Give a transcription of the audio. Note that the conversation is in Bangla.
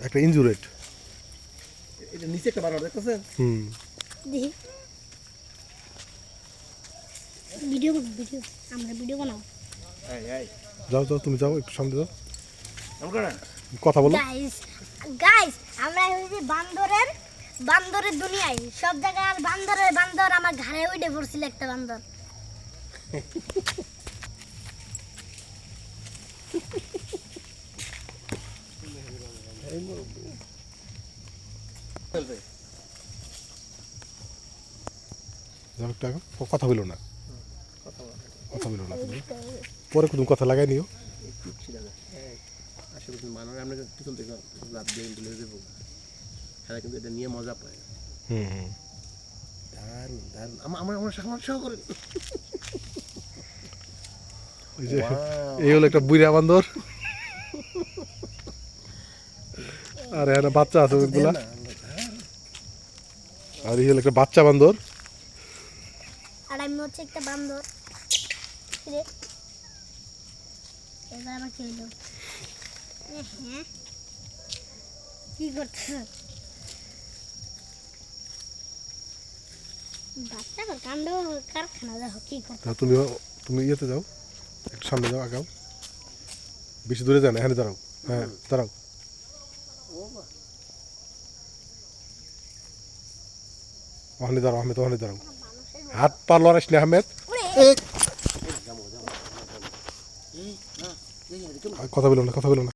একটা ইনজুরেড। এটা নিচে একটা বানর দেখতেছেন? দেখি ভিডিও বানাও, ভিডিও আমরা ভিডিও বানাও। এই এই যাও যাও, তুমি যাও, একটু সামনে যাও, আমরা না কথা বলো। গাইস গাইস আমরা হইছি বান্দরের দুনিয়ায়, সব জায়গায় আর বান্দর আমার ঘাড়ে উঠে পড়ছিল একটা বান্দর। যাও একটু আগে, কথা বলো না, কথা বলো না তুমি, পরে তুমি কথা লাগাই নিও। আসলে বানর আমরা পিছন থেকে লাভ দিয়ে তুলে দেবো, তারা কিন্তু এটা নিয়ে মজা পায়। দারুণ দারুণ, আমার আমার সহ করেন। এই যে এই হলো একটা বুড়া বান্দর, আর এখানে বাচ্চা আছে অনেকগুলা, আর এই হলো একটা বাচ্চা বান্দর। আর আমি হচ্ছে একটা বান্দর। রে এবার আমার কি হলো? হ্যাঁ কি করছো বাচ্চা? কাণ্ড কারখানা দেখো কি করছো। তা তুমি ইয়েতে যাও, একটু সামনে যাও, আগাও, বেশি দূরে যান, এখানে দাঁড়াও, হ্যাঁ দাঁড়াও। ওখানে দাঁড়াও আহমেদ, ওখানে দাঁড়াও, হাত পা লড়াইস না আহমেদ, কথা বলো না, কথা বলো না।